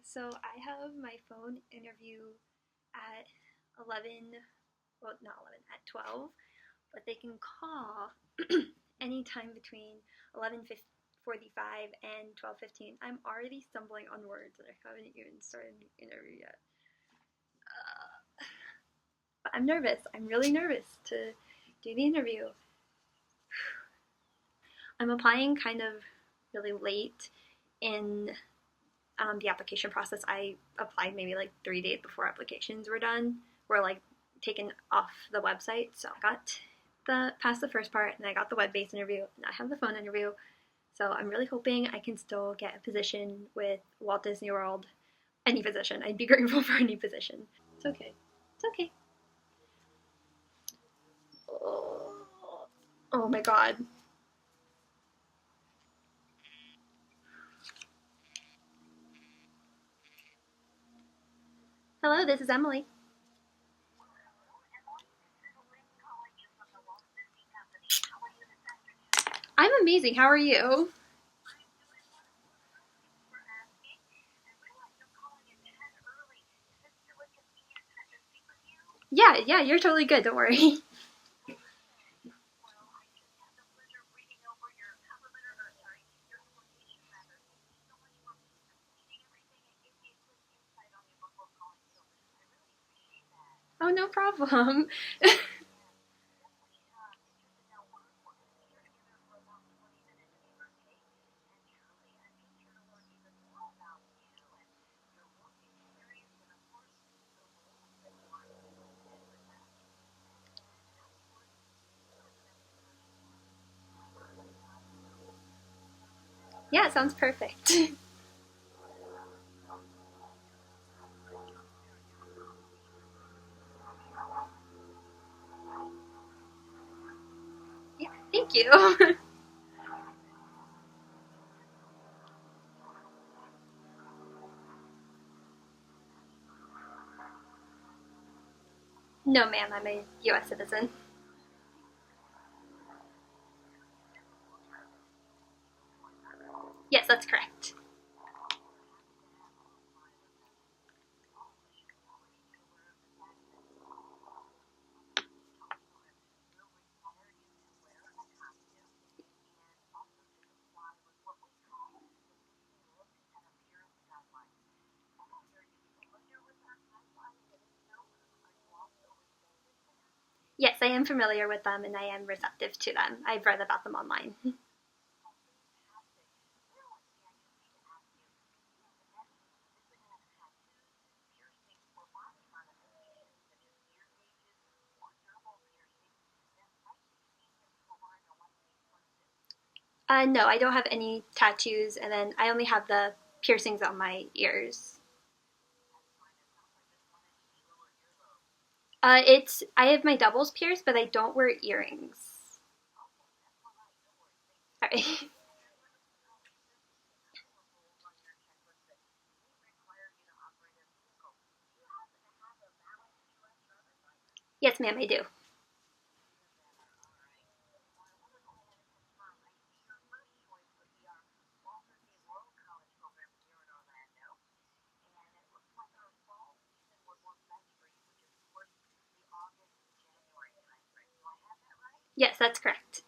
So I have my phone interview at 11, well, not 11, at 12, but they can call anytime between 11:45 and 12:15. I'm already stumbling on words and I haven't even started the interview yet. But I'm nervous. I'm really nervous to do the interview. I'm applying kind of really late in the application process. I applied maybe like 3 days before applications were like taken off the website. So I got past the first part, and I got the web-based interview, and I have the phone interview. So I'm really hoping I can still get a position with Walt Disney World. Any position. I'd be grateful for any position. It's okay. It's okay. Oh my god. Hello, this is Emily. I'm amazing. How are you? Yeah, yeah, you're totally good. Don't worry. Oh, no problem. Yeah, it sounds perfect. Yeah, thank you. No, ma'am, I'm a U.S. citizen. Yes, that's correct. Yes, I am familiar with them and I am receptive to them. I've read about them online. No, I don't have any tattoos, and then I only have the piercings on my ears. It's I have my doubles pierced, but I don't wear earrings. Sorry. Yes, ma'am, I do. Yes, that's correct.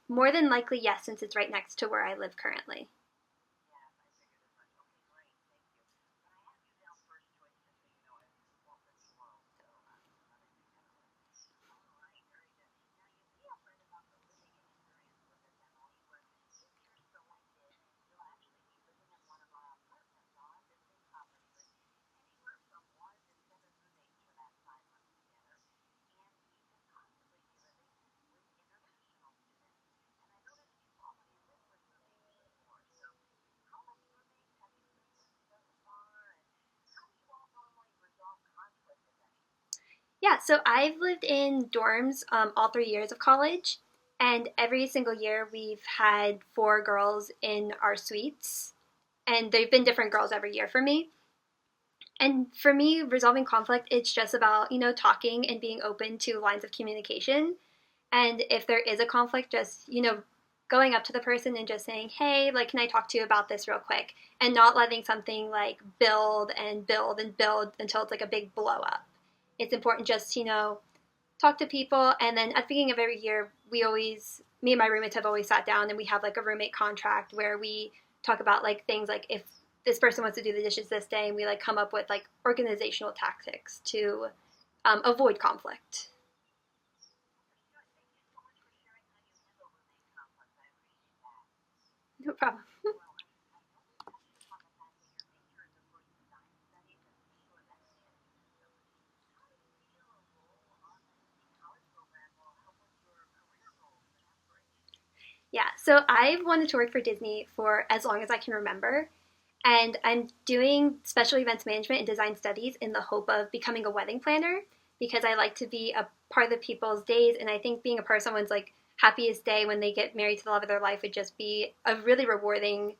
More than likely, yes, since it's right next to where I live currently. Yeah, so I've lived in dorms all 3 years of college, and every single year we've had four girls in our suites, and they've been different girls every year for me. And for me, resolving conflict, it's just about, talking and being open to lines of communication. And if there is a conflict, just, going up to the person and just saying, hey, like, can I talk to you about this real quick? And not letting something like build and build and build until it's like a big blow up. It's important just to, talk to people. And then at the beginning of every year, me and my roommates have always sat down and we have like a roommate contract where we talk about like things like if this person wants to do the dishes this day, and we like come up with like organizational tactics to avoid conflict. No problem. Yeah, so I've wanted to work for Disney for as long as I can remember. And I'm doing special events management and design studies in the hope of becoming a wedding planner because I like to be a part of the people's days. And I think being a part of someone's like happiest day when they get married to the love of their life would just be a really rewarding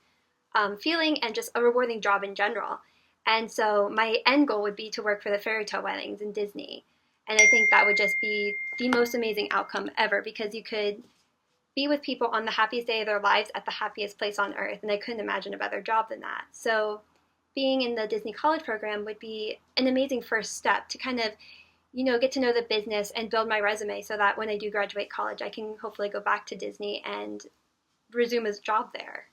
feeling and just a rewarding job in general. And so my end goal would be to work for the fairy tale weddings in Disney. And I think that would just be the most amazing outcome ever because you could be with people on the happiest day of their lives at the happiest place on earth. And I couldn't imagine a better job than that. So being in the Disney College program would be an amazing first step to kind of, get to know the business and build my resume so that when I do graduate college, I can hopefully go back to Disney and resume a job there.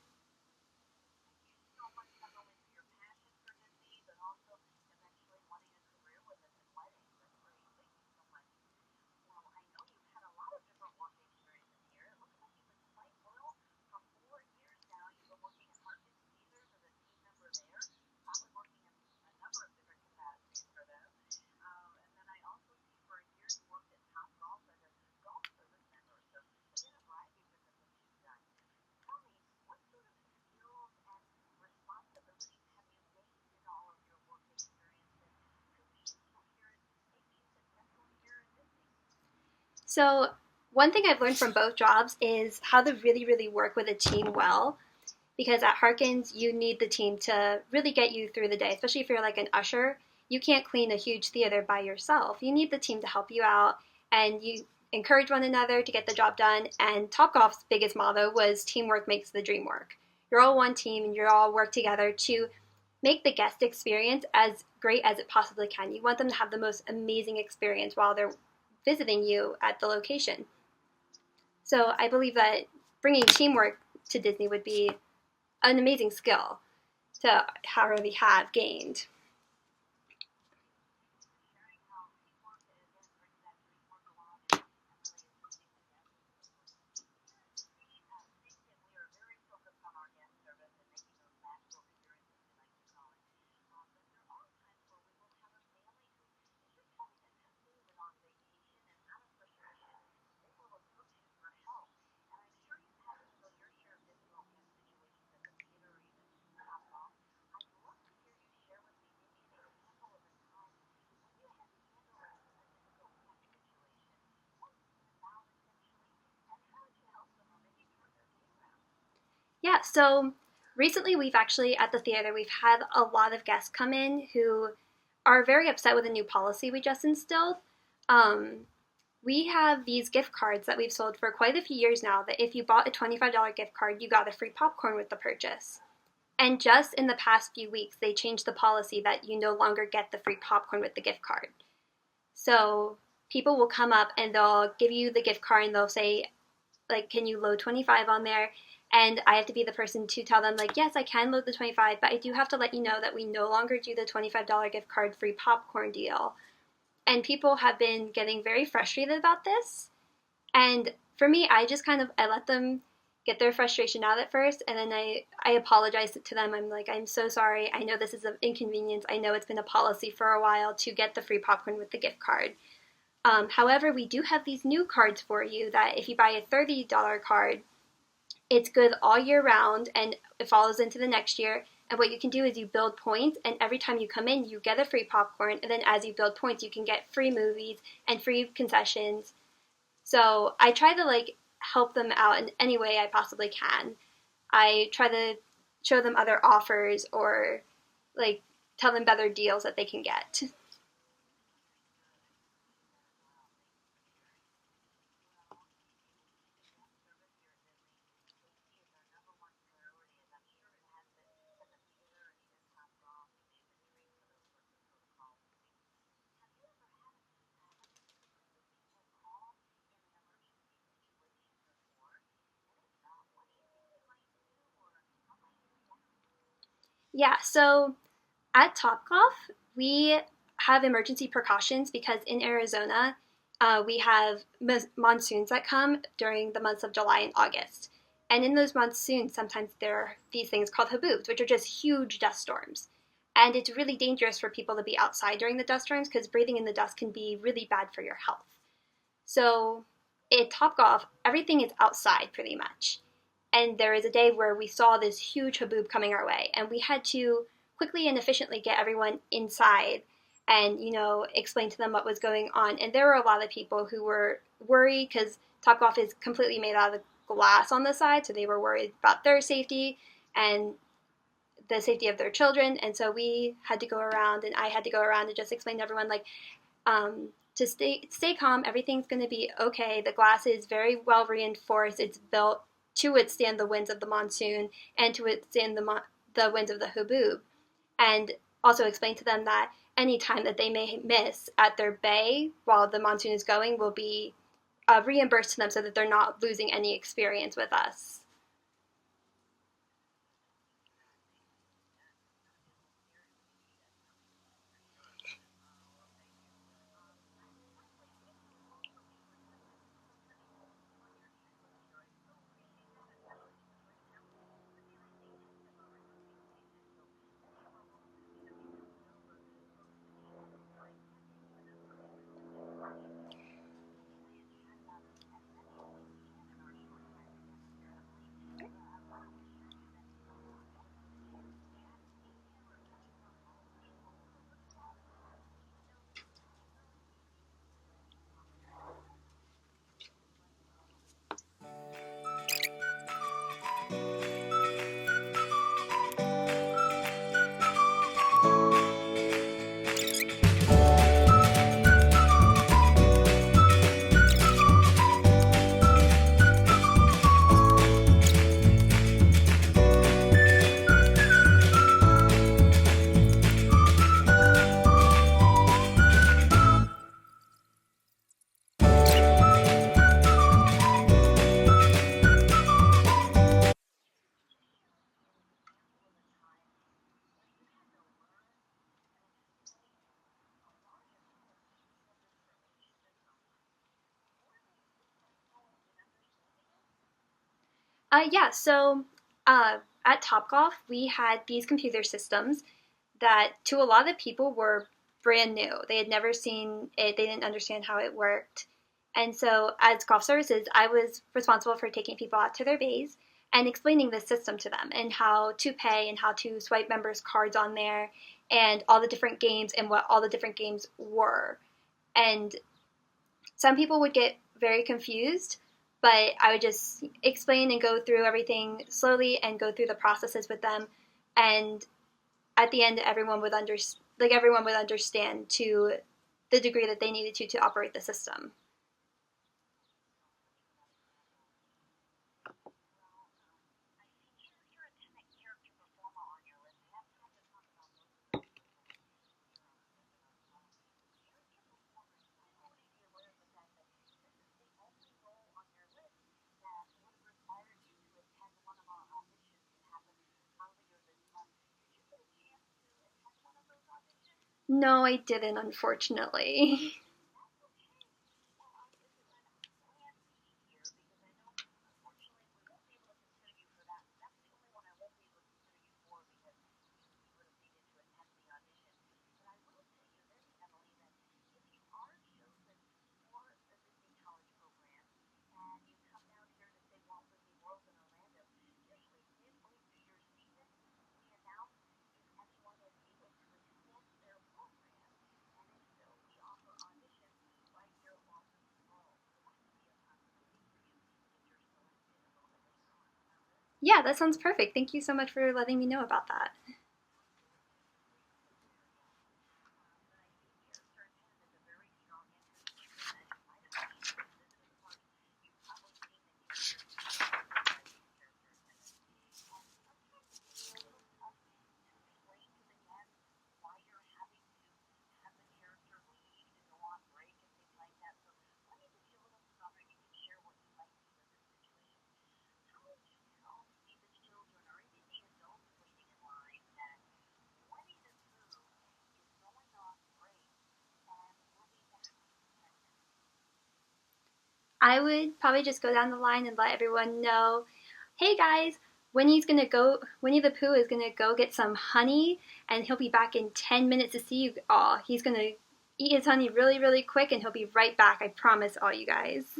So one thing I've learned from both jobs is how to really, really work with a team well. Because at Harkins, you need the team to really get you through the day, especially if you're like an usher. You can't clean a huge theater by yourself. You need the team to help you out, and you encourage one another to get the job done. And Topgolf's biggest motto was teamwork makes the dream work. You're all one team, and you're all work together to make the guest experience as great as it possibly can. You want them to have the most amazing experience while they're visiting you at the location. So I believe that bringing teamwork to Disney would be an amazing skill to already have gained. Yeah, so recently we've actually, at the theater, we've had a lot of guests come in who are very upset with a new policy we just instilled. Um, we have these gift cards that we've sold for quite a few years now that if you bought a $25 gift card, you got a free popcorn with the purchase. And just in the past few weeks, they changed the policy that you no longer get the free popcorn with the gift card. So people will come up and they'll give you the gift card and they'll say, like, can you load 25 on there? And I have to be the person to tell them, like, yes, I can load the 25, but I do have to let you know that we no longer do the $25 gift card free popcorn deal. And people have been getting very frustrated about this. And for me, I just kind of, I let them get their frustration out at first, and then I apologize to them. I'm like, I'm so sorry. I know this is an inconvenience. I know it's been a policy for a while to get the free popcorn with the gift card. However, we do have these new cards for you that if you buy a $30 card, it's good all year round and it follows into the next year. And what you can do is you build points, and every time you come in, you get a free popcorn. And then as you build points, you can get free movies and free concessions. So I try to like help them out in any way I possibly can. I try to show them other offers or like tell them better deals that they can get. Yeah, so at Topgolf, we have emergency precautions because in Arizona, we have monsoons that come during the months of July and August. And in those monsoons, sometimes there are these things called haboobs, which are just huge dust storms. And it's really dangerous for people to be outside during the dust storms because breathing in the dust can be really bad for your health. So at Topgolf, everything is outside pretty much. And there is a day where we saw this huge haboob coming our way, and we had to quickly and efficiently get everyone inside and explain to them what was going on. And there were a lot of people who were worried because Topgolf is completely made out of glass on the side, so they were worried about their safety and the safety of their children. And so we had to go around, and I had to go around and just explain to everyone like to stay calm. Everything's going to be okay. The glass is very well reinforced. It's built to withstand the winds of the monsoon and to withstand the winds of the haboob. And also explain to them that any time that they may miss at their bay while the monsoon is going will be reimbursed to them so that they're not losing any experience with us. Yeah, so at Topgolf, we had these computer systems that to a lot of people were brand new. They had never seen it, they didn't understand how it worked. And so, as golf services, I was responsible for taking people out to their bays and explaining the system to them and how to pay and how to swipe members' cards on there and all the different games and what all the different games were. And some people would get very confused, but I would just explain and go through everything slowly and go through the processes with them. And at the end, everyone would understand to the degree that they needed to operate the system. No, I didn't, unfortunately. Yeah, that sounds perfect. Thank you so much for letting me know about that. I would probably just go down the line and let everyone know, hey guys, Winnie the Pooh is gonna go get some honey, and he'll be back in 10 minutes to see you all. He's gonna eat his honey really, really quick, and he'll be right back. I promise all you guys.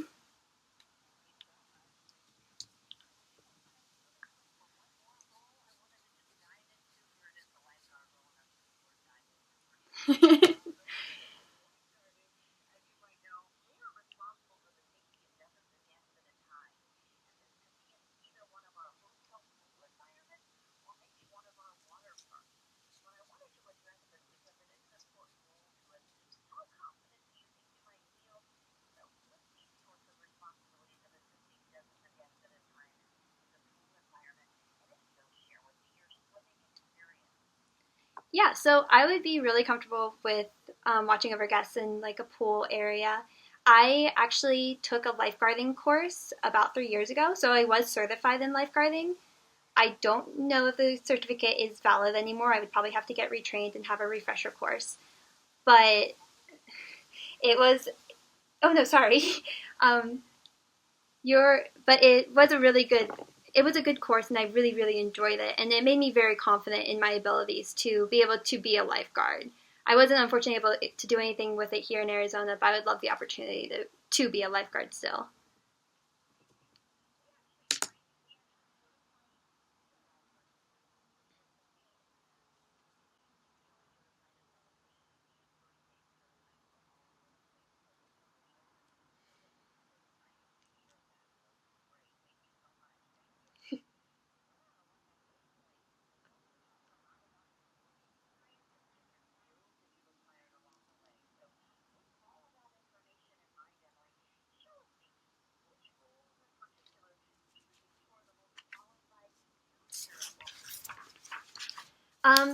Yeah, so I would be really comfortable with watching over guests in like a pool area. I actually took a lifeguarding course about 3 years ago, so I was certified in lifeguarding. I don't know if the certificate is valid anymore. I would probably have to get retrained and have a refresher course. But it was, oh no, sorry. Um, but it was a good course, and I really, really enjoyed it. And it made me very confident in my abilities to be able to be a lifeguard. I wasn't unfortunately able to do anything with it here in Arizona, but I would love the opportunity to be a lifeguard still.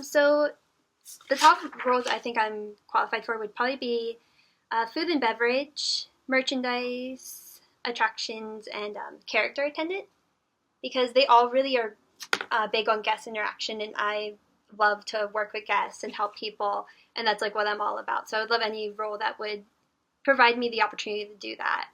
So the top roles I think I'm qualified for would probably be food and beverage, merchandise, attractions, and character attendant, because they all really are big on guest interaction, and I love to work with guests and help people, and that's like what I'm all about. So I would love any role that would provide me the opportunity to do that.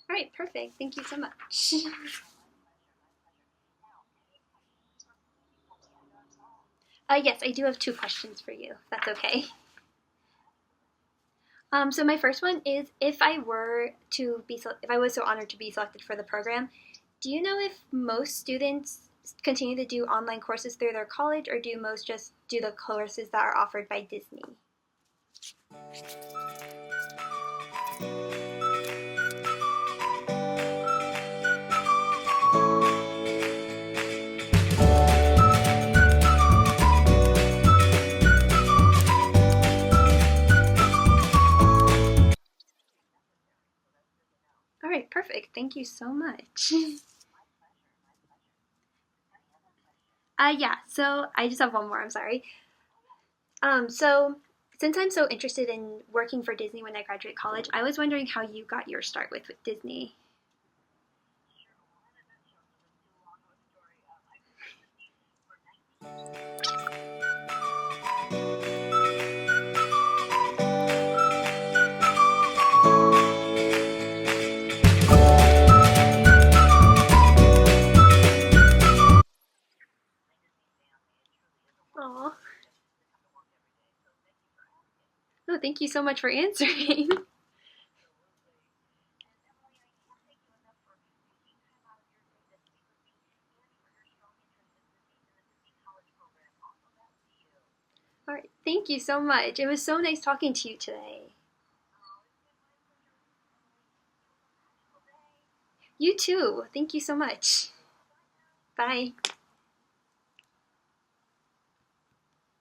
All right, perfect. Thank you so much. Yes, I do have two questions for you. If that's okay. So my first one is, if I was so honored to be selected for the program, do you know if most students continue to do online courses through their college, or do most just do the courses that are offered by Disney? All right, perfect. Thank you so much. Yeah. So I just have one more. I'm sorry. So since I'm so interested in working for Disney when I graduate college, I was wondering how you got your start with Disney. Aw. Oh, thank you so much for answering. All right, thank you so much. It was so nice talking to you today. You too. Thank you so much. Bye.